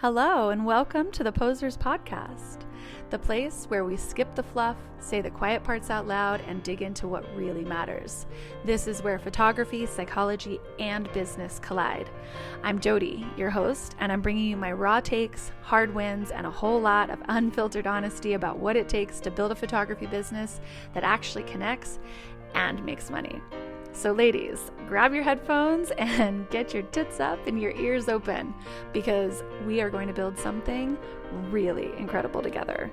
Hello and welcome to the Posers Podcast, the place where we skip the fluff, say the quiet parts out loud, and dig into what really matters. This is where photography, psychology, and business collide. I'm Jody, your host, and I'm bringing you my raw takes, hard wins, and a whole lot of unfiltered honesty about what it takes to build a photography business that actually connects and makes money. So ladies, grab your headphones and get your tits up and your ears open because we are going to build something really incredible together.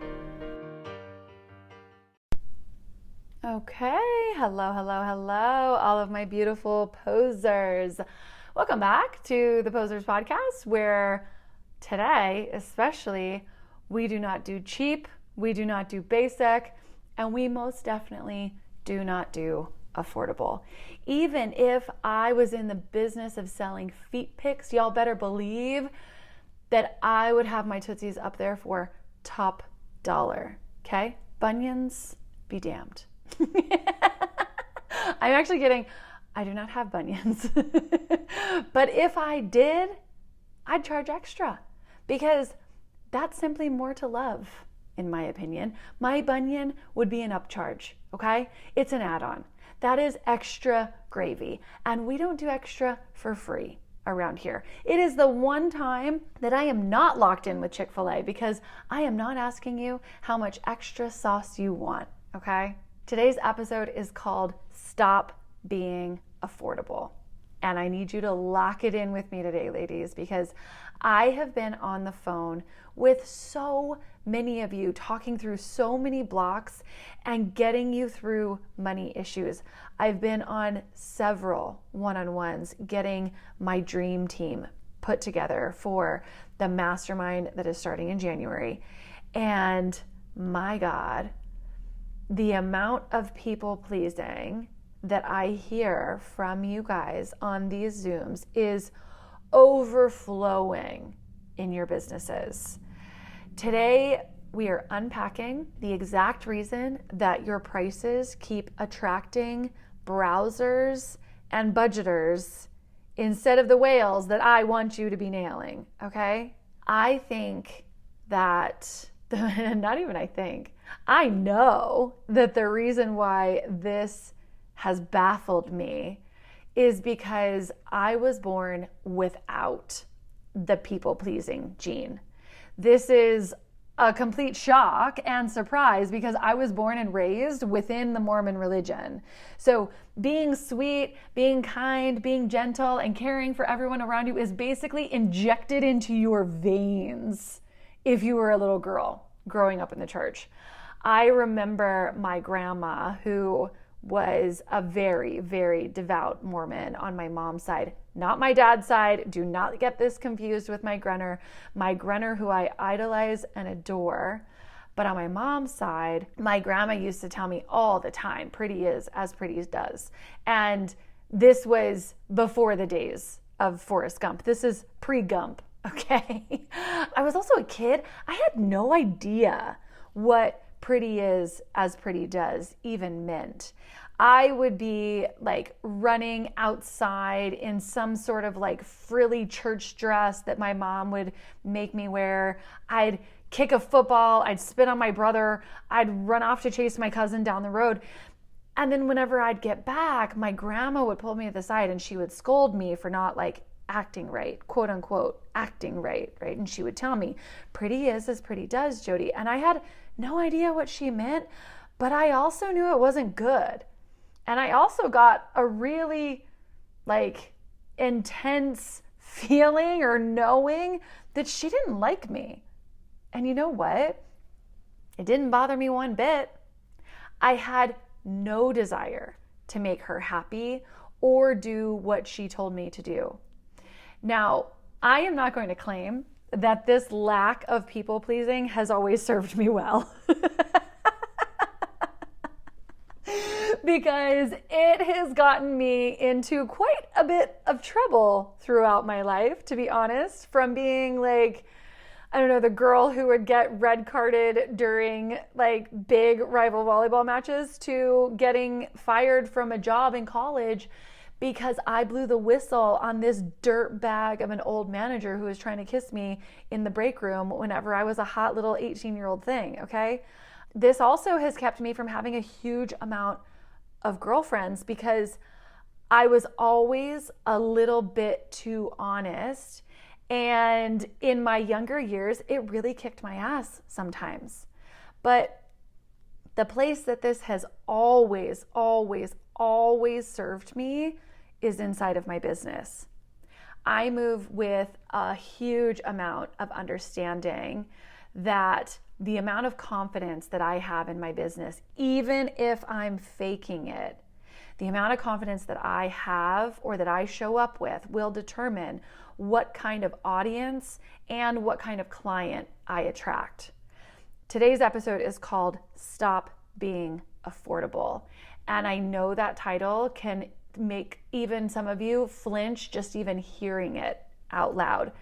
Okay, hello, all of my beautiful posers. Welcome back to the Posers Podcast, where today, especially, we do not do cheap, we do not do basic, and we most definitely do not do affordable. Even if I was in the business of selling feet pics, y'all better believe that I would have my tootsies up there for top dollar, okay? Bunions, be damned. I'm actually kidding. I do not have bunions. But if I did, I'd charge extra because that's simply more to love, in my opinion. My bunion would be an upcharge, okay? It's an add-on. That is extra gravy. And we don't do extra for free around here. It is the one time that I am not locked in with Chick-fil-A because I am not asking you how much extra sauce you want, okay? Today's episode is called Stop Being Affordable. And I need you to lock it in with me today, ladies, because I have been on the phone with so many of you, talking through so many blocks and getting you through money issues. I've been on several one-on-ones getting my dream team put together for the mastermind that is starting in January. And my God, the amount of people pleasing that I hear from you guys on these Zooms is overflowing in your businesses. Today, we are unpacking the exact reason that your prices keep attracting browsers and budgeters instead of the whales that I want you to be nailing, okay? I think that, I know that the reason why this has baffled me is because I was born without the people-pleasing gene. This is a complete shock and surprise because I was born and raised within the Mormon religion. So being sweet, being kind, being gentle, and caring for everyone around you is basically injected into your veins if you were a little girl growing up in the church. I remember my grandma, who was a very, very devout Mormon on my mom's side. Not my dad's side. Do not get this confused with my Grenner. My Grenner, who I idolize and adore. But on my mom's side, my grandma used to tell me all the time, pretty is as pretty does. And this was before the days of Forrest Gump. This is pre-Gump, okay? I was also a kid. I had no idea what pretty is as pretty does even meant. I would be like running outside in some sort of like frilly church dress that my mom would make me wear. I'd kick a football, I'd spit on my brother, I'd run off to chase my cousin down the road. And then whenever I'd get back, my grandma would pull me to the side and she would scold me for not like acting right, quote unquote, acting right? And she would tell me, pretty is as pretty does, Jody. And I had no idea what she meant, but I also knew it wasn't good. And I also got a really like intense feeling or knowing that she didn't like me. And you know what? It didn't bother me one bit. I had no desire to make her happy or do what she told me to do. Now, I am not going to claim that this lack of people pleasing has always served me well. Because it has gotten me into quite a bit of trouble throughout my life, to be honest, from being like, I don't know, the girl who would get red carded during like big rival volleyball matches to getting fired from a job in college because I blew the whistle on this dirt bag of an old manager who was trying to kiss me in the break room whenever I was a hot little 18-year-old thing, okay? This also has kept me from having a huge amount of girlfriends because I was always a little bit too honest. And in my younger years, it really kicked my ass sometimes. But the place that this has always, always, always served me is inside of my business. I move with a huge amount of understanding that the amount of confidence that I have in my business, even if I'm faking it, the amount of confidence that I have or that I show up with will determine what kind of audience and what kind of client I attract. Today's episode is called Stop Being Affordable. And I know that title can make even some of you flinch just even hearing it out loud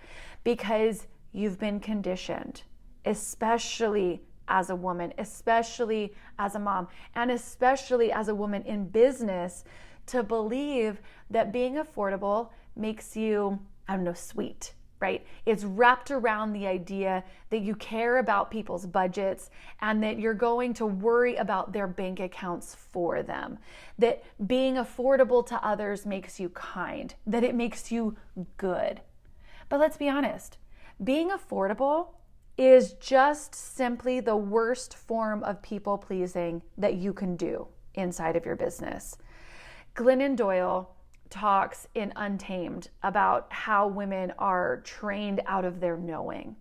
because you've been conditioned, especially as a woman, especially as a mom, and especially as a woman in business, to believe that being affordable makes you, sweet, right? It's wrapped around the idea that you care about people's budgets and that you're going to worry about their bank accounts for them, that being affordable to others makes you kind, that it makes you good. But let's be honest, being affordable is just simply the worst form of people pleasing that you can do inside of your business. Glennon Doyle talks in Untamed about how women are trained out of their knowing,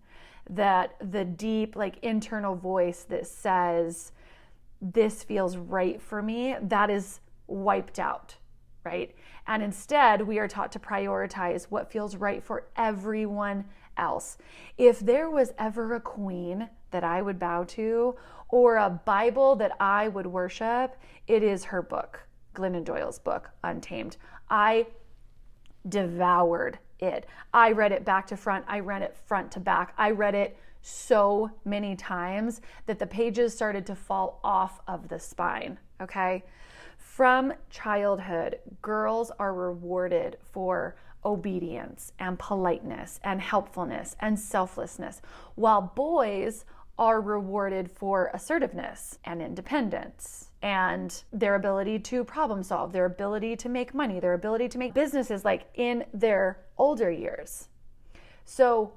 that the deep, internal voice that says, this feels right for me, that is wiped out, right? And instead, we are taught to prioritize what feels right for everyone else. If there was ever a queen that I would bow to or a Bible that I would worship, it is her book, Glennon Doyle's book, Untamed. I devoured it. I read it back to front. I read it front to back. I read it so many times that the pages started to fall off of the spine, okay? From childhood, girls are rewarded for obedience and politeness and helpfulness and selflessness, while boys are rewarded for assertiveness and independence and their ability to problem solve, their ability to make money, their ability to make businesses in their older years. So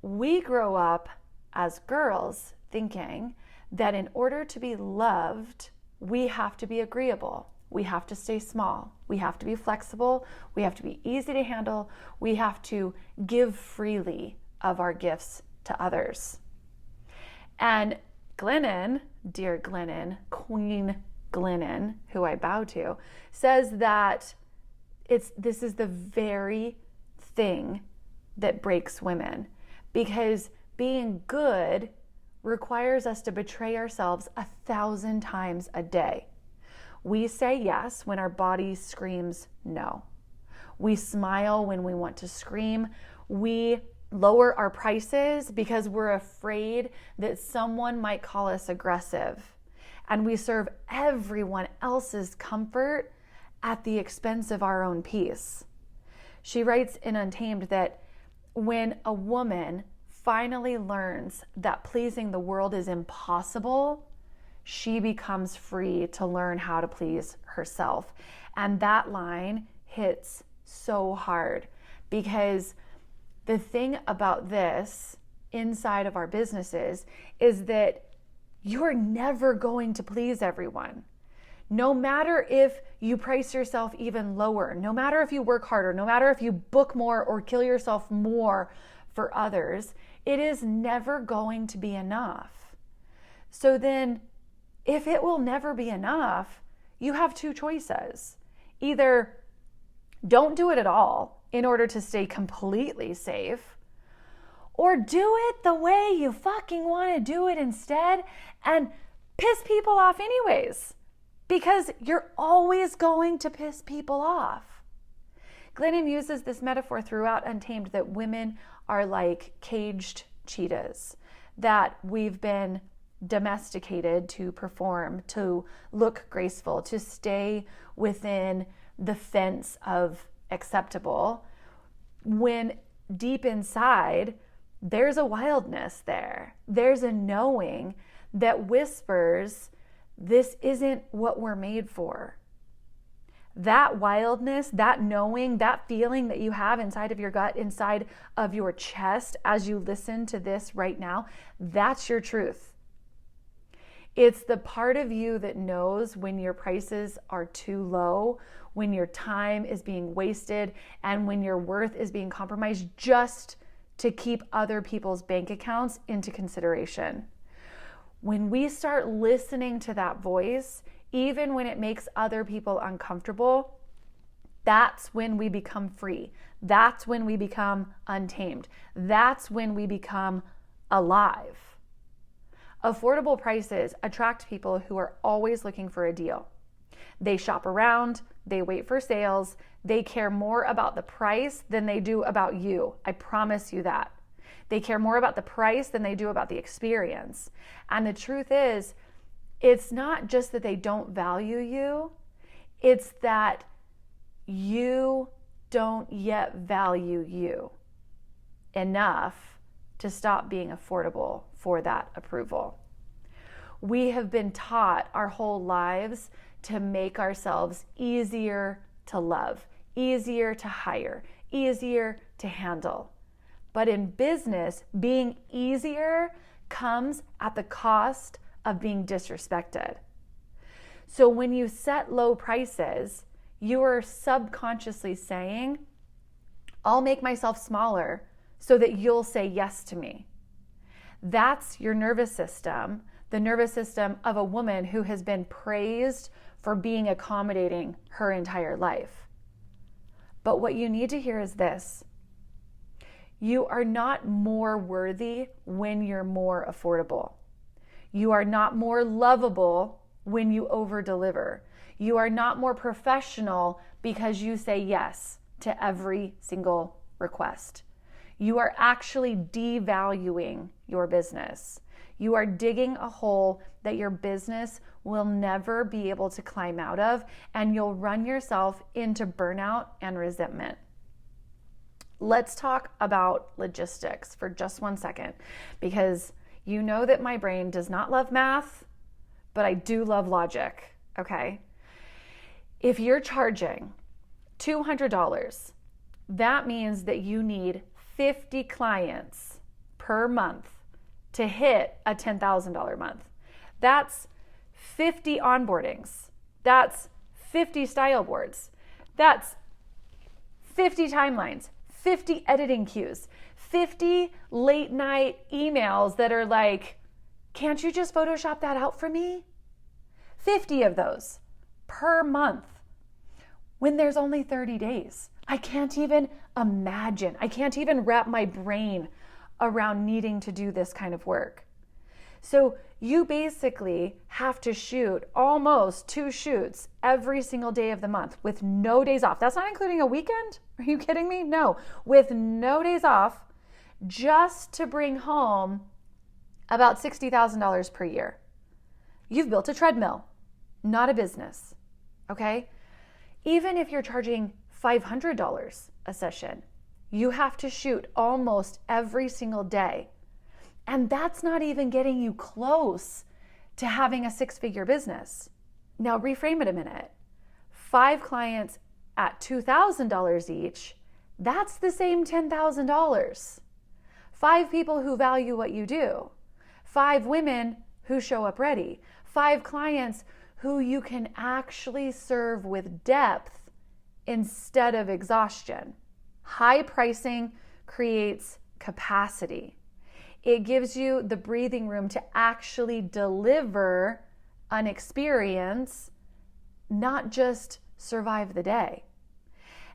we grow up as girls thinking that in order to be loved, we have to be agreeable. We have to stay small. We have to be flexible. We have to be easy to handle. We have to give freely of our gifts to others. And Glennon, dear Glennon, Queen Glennon, who I bow to, says that this is the very thing that breaks women, because being good requires us to betray ourselves 1,000 times a day. We say yes when our body screams no. We smile when we want to scream. We lower our prices because we're afraid that someone might call us aggressive. And we serve everyone else's comfort at the expense of our own peace. She writes in Untamed that when a woman finally learns that pleasing the world is impossible, she becomes free to learn how to please herself. And that line hits so hard, because the thing about this inside of our businesses is that you're never going to please everyone. No matter if you price yourself even lower, no matter if you work harder, no matter if you book more or kill yourself more for others, it is never going to be enough. So then, if it will never be enough, you have two choices. Either don't do it at all in order to stay completely safe, or do it the way you fucking want to do it instead and piss people off anyways, because you're always going to piss people off. Glennon uses this metaphor throughout Untamed that women are like caged cheetahs, that we've been domesticated to perform, to look graceful, to stay within the fence of acceptable, when deep inside, there's a wildness there. There's a knowing that whispers, this isn't what we're made for. That wildness, that knowing, that feeling that you have inside of your gut, inside of your chest as you listen to this right now, that's your truth. It's the part of you that knows when your prices are too low, when your time is being wasted, and when your worth is being compromised just to keep other people's bank accounts into consideration. When we start listening to that voice, even when it makes other people uncomfortable, that's when we become free. That's when we become untamed. That's when we become alive. Affordable prices attract people who are always looking for a deal. They shop around, they wait for sales, they care more about the price than they do about you. I promise you that. They care more about the price than they do about the experience. And the truth is, it's not just that they don't value you, it's that you don't yet value you enough to stop being affordable for that approval. We have been taught our whole lives to make ourselves easier to love, easier to hire, easier to handle. But in business, being easier comes at the cost of being disrespected. So when you set low prices, you are subconsciously saying, I'll make myself smaller so that you'll say yes to me. That's your nervous system, the nervous system of a woman who has been praised for being accommodating her entire life. But what you need to hear is this. You are not more worthy when you're more affordable. You are not more lovable when you over-deliver. You are not more professional because you say yes to every single request. You are actually devaluing your business. You are digging a hole that your business will never be able to climb out of, and you'll run yourself into burnout and resentment. Let's talk about logistics for just 1 second, because you know that my brain does not love math, but I do love logic, okay? If you're charging $200, that means that you need 50 clients per month to hit a $10,000 month. That's 50 onboardings. That's 50 style boards. That's 50 timelines, 50 editing queues, 50 late night emails that are like, can't you just Photoshop that out for me? 50 of those per month when there's only 30 days. I can't even imagine. I can't even wrap my brain around needing to do this kind of work. So you basically have to shoot almost 2 shoots every single day of the month with no days off. That's not including a weekend. Are you kidding me? No, with no days off, just to bring home about $60,000 per year. You've built a treadmill, not a business, okay? Even if you're charging $500 a session, you have to shoot almost every single day. And that's not even getting you close to having a 6-figure business. Now reframe it a minute. 5 clients at $2,000 each, that's the same $10,000. 5 people who value what you do. 5 women who show up ready. 5 clients who you can actually serve with depth instead of exhaustion. High pricing creates capacity. It gives you the breathing room to actually deliver an experience, not just survive the day.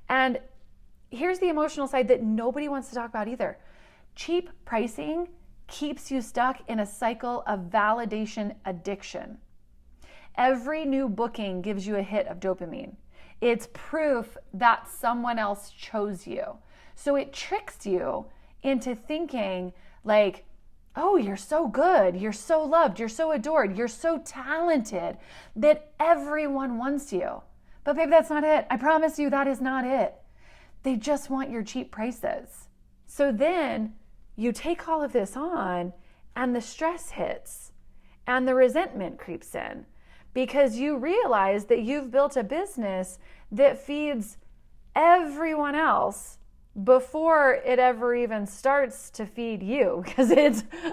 And here's the emotional side that nobody wants to talk about either. Cheap pricing keeps you stuck in a cycle of validation addiction. Every new booking gives you a hit of dopamine. It's proof that someone else chose you. So it tricks you into thinking like, oh, you're so good, you're so loved, you're so adored, you're so talented that everyone wants you. But babe, that's not it. I promise you that is not it. They just want your cheap prices. So then you take all of this on and the stress hits and the resentment creeps in because you realize that you've built a business that feeds everyone else before it ever even starts to feed you, because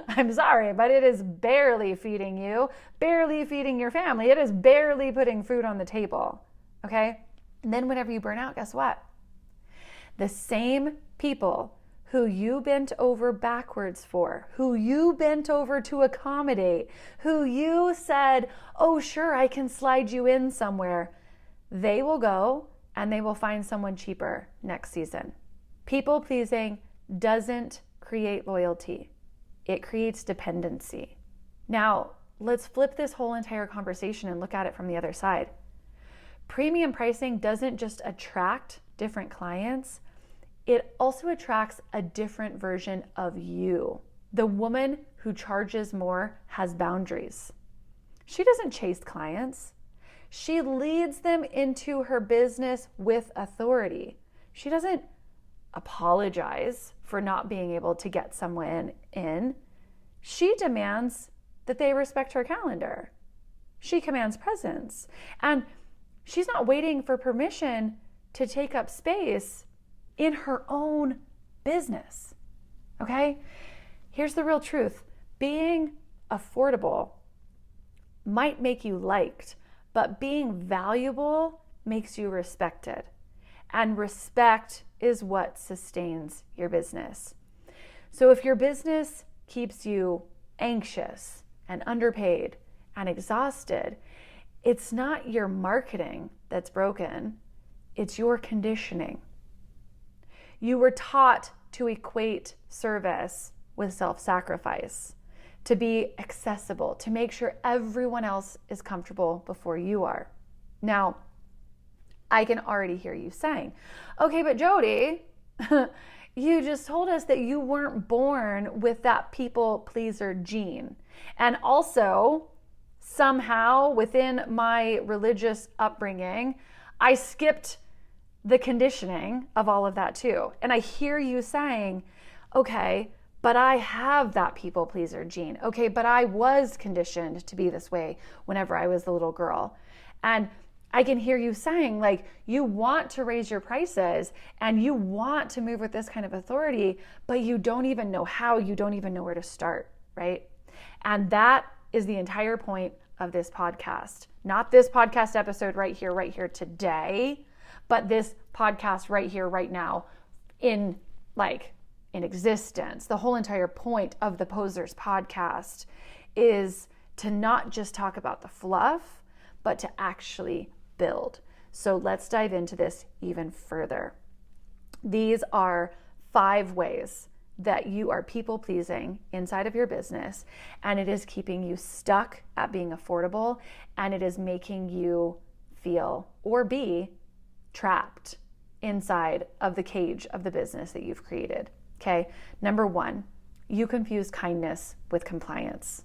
I'm sorry, but it is barely feeding you, barely feeding your family. It is barely putting food on the table, okay? And then whenever you burn out, guess what? The same people who you bent over backwards for, who you bent over to accommodate, who you said, oh, sure, I can slide you in somewhere, they will go and they will find someone cheaper next season. People pleasing doesn't create loyalty. It creates dependency. Now, let's flip this whole entire conversation and look at it from the other side. Premium pricing doesn't just attract different clients, it also attracts a different version of you. The woman who charges more has boundaries. She doesn't chase clients. She leads them into her business with authority. She doesn't apologize for not being able to get someone in. She demands that they respect her calendar. She commands presence. And she's not waiting for permission to take up space in her own business. Okay? Here's the real truth. Being affordable might make you liked, but being valuable makes you respected. And respect is what sustains your business. So if your business keeps you anxious and underpaid and exhausted, it's not your marketing that's broken, it's your conditioning. You were taught to equate service with self-sacrifice, to be accessible, to make sure everyone else is comfortable before you are. Now, I can already hear you saying, okay, but Jody, you just told us that you weren't born with that people pleaser gene. And also, somehow within my religious upbringing, I skipped the conditioning of all of that too. And I hear you saying, okay, but I have that people pleaser gene. Okay, but I was conditioned to be this way whenever I was the little girl. And I can hear you saying, like, you want to raise your prices and you want to move with this kind of authority, but you don't even know how, you don't even know where to start, right? And that is the entire point of this podcast. Not this podcast episode right here today, but this podcast right here, right now, in existence. The whole entire point of the Posers podcast is to not just talk about the fluff, but to actually build. So let's dive into this even further. These are 5 ways that you are people pleasing inside of your business, and it is keeping you stuck at being affordable, and it is making you feel or be trapped inside of the cage of the business that you've created. Okay. Number 1, you confuse kindness with compliance.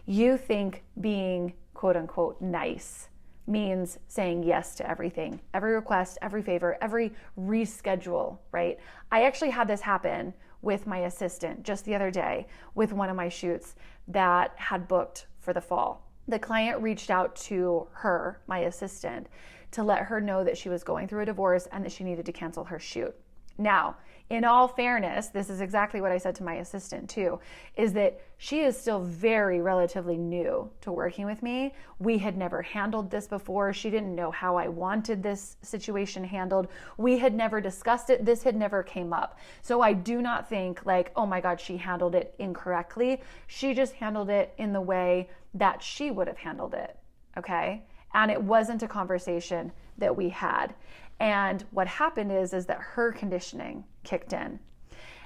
You think being quote unquote nice means saying yes to everything, every request, every favor, every reschedule, right? I actually had this happen with my assistant just the other day with one of my shoots that had booked for the fall. The client reached out to her, my assistant, to let her know that she was going through a divorce and that she needed to cancel her shoot. Now, in all fairness, this is exactly what I said to my assistant too, is that she is still very relatively new to working with me. We had never handled this before. She didn't know how I wanted this situation handled. We had never discussed it. This had never came up. So I do not think like, oh my God, she handled it incorrectly. She just handled it in the way that she would have handled it, okay? And it wasn't a conversation that we had. And what happened is that her conditioning kicked in.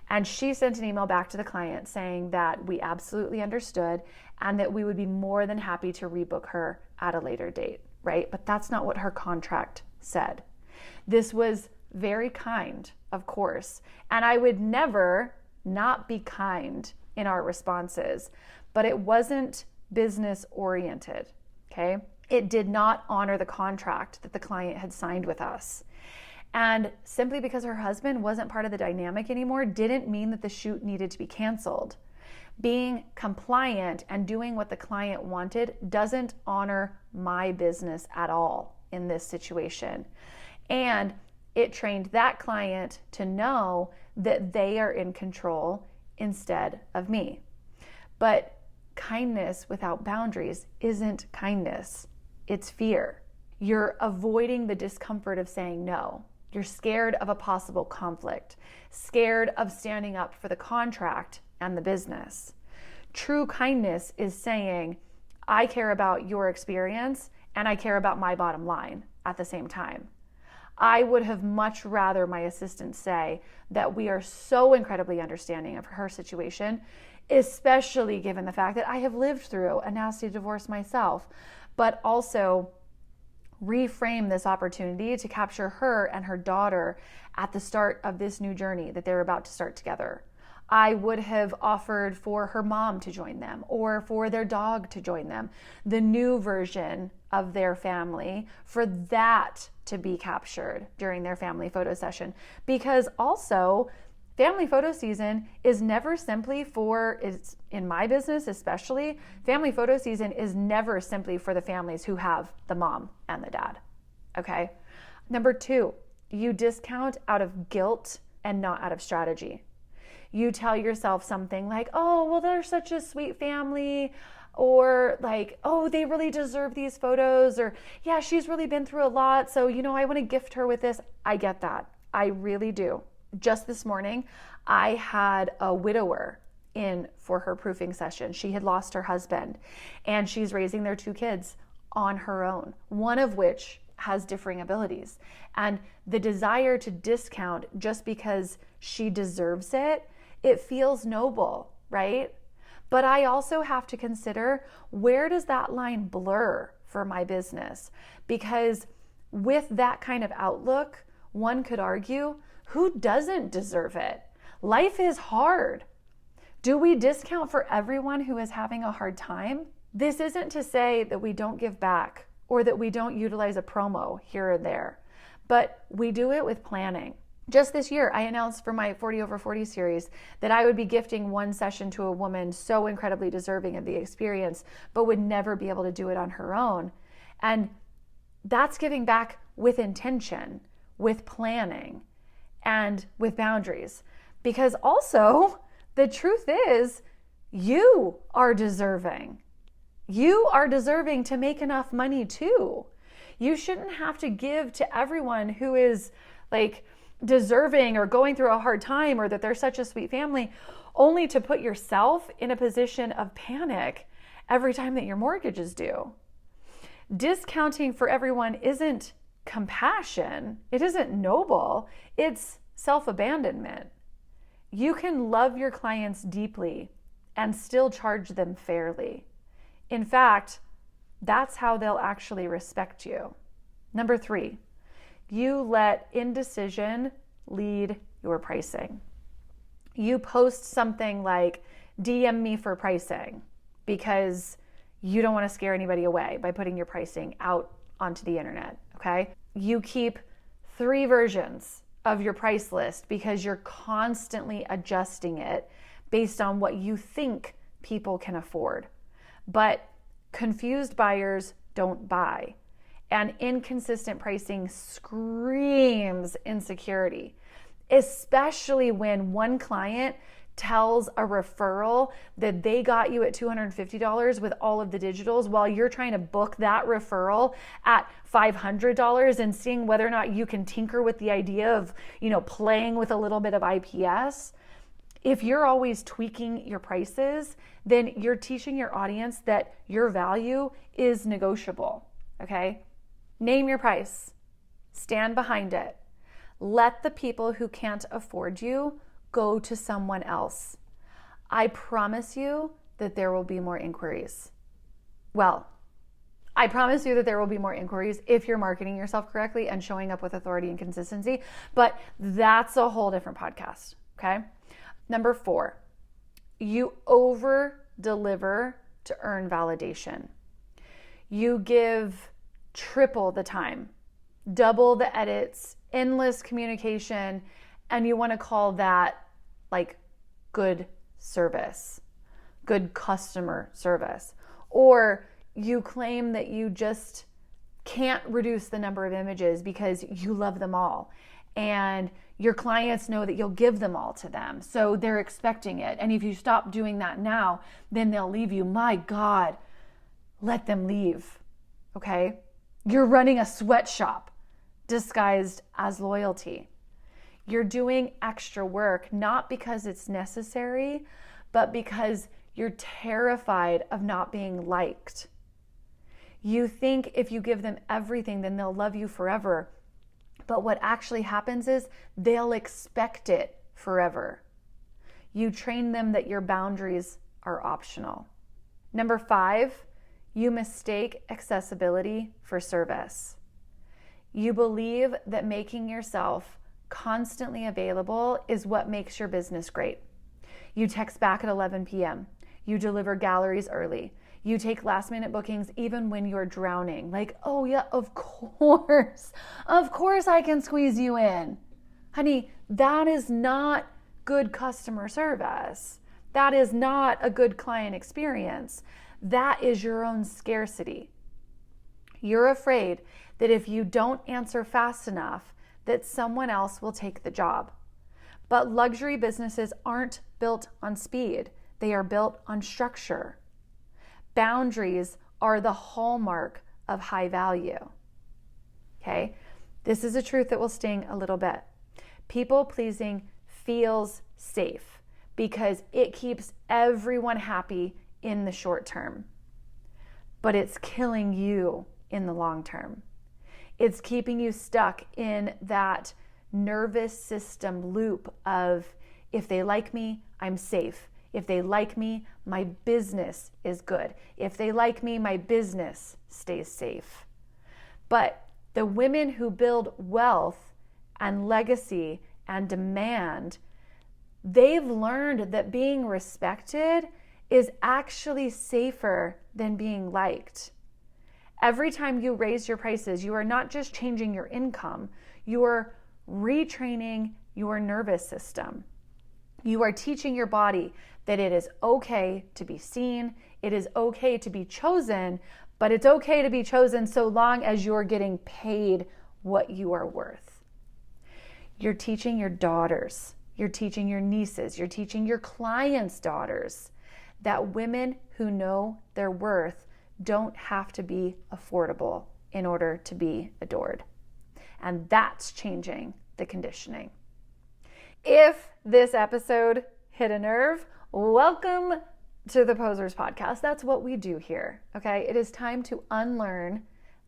And she sent an email back to the client saying that we absolutely understood and that we would be more than happy to rebook her at a later date, right? But that's not what her contract said. This was very kind, of course. And I would never not be kind in our responses, but it wasn't business oriented. Okay. It did not honor the contract that the client had signed with us. And simply because her husband wasn't part of the dynamic anymore didn't mean that the shoot needed to be canceled. Being compliant and doing what the client wanted doesn't honor my business at all in this situation. And it trained that client to know that they are in control instead of me. But kindness without boundaries isn't kindness. It's fear. You're avoiding the discomfort of saying no. You're scared of a possible conflict, scared of standing up for the contract and the business. True kindness is saying, I care about your experience and I care about my bottom line at the same time. I would have much rather my assistant say that we are so incredibly understanding of her situation, especially given the fact that I have lived through a nasty divorce myself, but also reframe this opportunity to capture her and her daughter at the start of this new journey that they're about to start together. I would have offered for her mom to join them or for their dog to join them, the new version of their family, for that to be captured during their family photo session. Because also, family photo season is never simply for, in my business especially, family photo season is never simply for the families who have the mom and the dad, okay? Number 2, you discount out of guilt and not out of strategy. You tell yourself something like, oh, well, they're such a sweet family, or like, oh, they really deserve these photos, or yeah, she's really been through a lot, so, I want to gift her with this. I get that. I really do. Just this morning, I had a widower in for her proofing session. She had lost her husband, and she's raising their 2 kids on her own, one of which has differing abilities. And the desire to discount just because she deserves it, it feels noble, right? But I also have to consider, where does that line blur for my business? Because with that kind of outlook, one could argue, who doesn't deserve it? Life is hard. Do we discount for everyone who is having a hard time? This isn't to say that we don't give back or that we don't utilize a promo here or there, but we do it with planning. Just this year, I announced for my 40 over 40 series that I would be gifting one session to a woman so incredibly deserving of the experience, but would never be able to do it on her own. And that's giving back with intention, with planning, and with boundaries. Because also, the truth is, you are deserving. You are deserving to make enough money too. You shouldn't have to give to everyone who is like deserving or going through a hard time, or that they're such a sweet family, only to put yourself in a position of panic every time that your mortgage is due. Discounting for everyone isn't compassion. It isn't noble. It's self-abandonment. You can love your clients deeply and still charge them fairly. In fact, that's how they'll actually respect you. Number 3, you let indecision lead your pricing. You post something like, DM me for pricing, because you don't want to scare anybody away by putting your pricing out onto the internet, okay? You keep 3 versions of your price list because you're constantly adjusting it based on what you think people can afford. But confused buyers don't buy. And inconsistent pricing screams insecurity, especially when one client tells a referral that they got you at $250 with all of the digitals, while you're trying to book that referral at $500 and seeing whether or not you can tinker with the idea of, playing with a little bit of IPS. If you're always tweaking your prices, then you're teaching your audience that your value is negotiable, okay? Name your price. Stand behind it. Let the people who can't afford you go to someone else. I promise you that there will be more inquiries. Well, I promise you that there will be more inquiries if you're marketing yourself correctly and showing up with authority and consistency, but that's a whole different podcast, okay? Number 4, you over-deliver to earn validation. You give triple the time, double the edits, endless communication, and you want to call that like good service, good customer service. Or you claim that you just can't reduce the number of images because you love them all. And your clients know that you'll give them all to them. So they're expecting it. And if you stop doing that now, then they'll leave you. My God, let them leave. Okay? You're running a sweatshop disguised as loyalty. You're doing extra work, not because it's necessary, but because you're terrified of not being liked. You think if you give them everything, then they'll love you forever. But what actually happens is they'll expect it forever. You train them that your boundaries are optional. Number 5, you mistake accessibility for service. You believe that making yourself constantly available is what makes your business great. You text back at 11 p.m. You deliver galleries early. You take last minute bookings even when you're drowning. Like, oh yeah, of course I can squeeze you in. Honey, that is not good customer service. That is not a good client experience. That is your own scarcity. You're afraid that if you don't answer fast enough, that someone else will take the job. But luxury businesses aren't built on speed. They are built on structure. Boundaries are the hallmark of high value. Okay? This is a truth that will sting a little bit. People pleasing feels safe because it keeps everyone happy in the short term. But it's killing you in the long term. It's keeping you stuck in that nervous system loop of, if they like me, I'm safe. If they like me, my business is good. If they like me, my business stays safe. But the women who build wealth and legacy and demand, they've learned that being respected is actually safer than being liked. Every time you raise your prices, you are not just changing your income, you are retraining your nervous system. You are teaching your body that it is okay to be seen, it is okay to be chosen, but it's okay to be chosen so long as you're getting paid what you are worth. You're teaching your daughters, you're teaching your nieces, you're teaching your clients' daughters that women who know their worth don't have to be affordable in order to be adored. And that's changing the conditioning. If this episode hit a nerve, welcome to the Posers Podcast. That's what we do here, okay? It is time to unlearn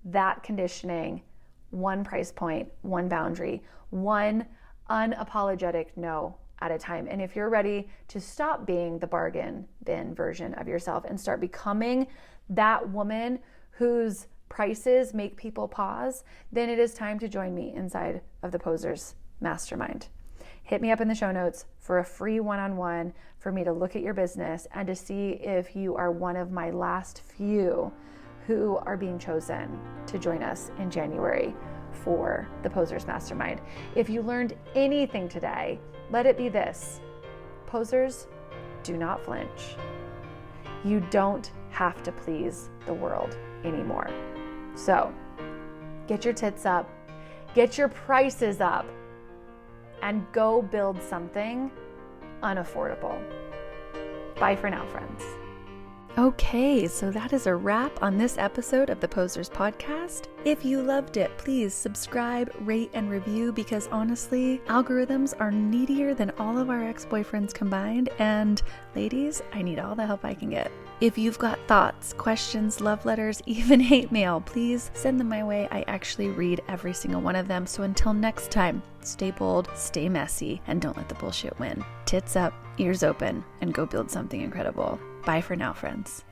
that conditioning, one price point, one boundary, one unapologetic no at a time. And if you're ready to stop being the bargain bin version of yourself and start becoming that woman whose prices make people pause, then it is time to join me inside of the Posers Mastermind. Hit me up in the show notes for a free one-on-one for me to look at your business and to see if you are one of my last few who are being chosen to join us in January for the Posers Mastermind. If you learned anything today, let it be this: posers, do not flinch. You don't have to please the world anymore. So get your tits up, get your prices up, and go build something unaffordable. Bye for now, friends. Okay, so that is a wrap on this episode of the Posers Podcast. If you loved it, please subscribe, rate, and review, because honestly, algorithms are needier than all of our ex-boyfriends combined, and ladies, I need all the help I can get. If you've got thoughts, questions, love letters, even hate mail, please send them my way. I actually read every single one of them. So until next time, stay bold, stay messy, and don't let the bullshit win. Tits up, ears open, and go build something incredible. Bye for now, friends.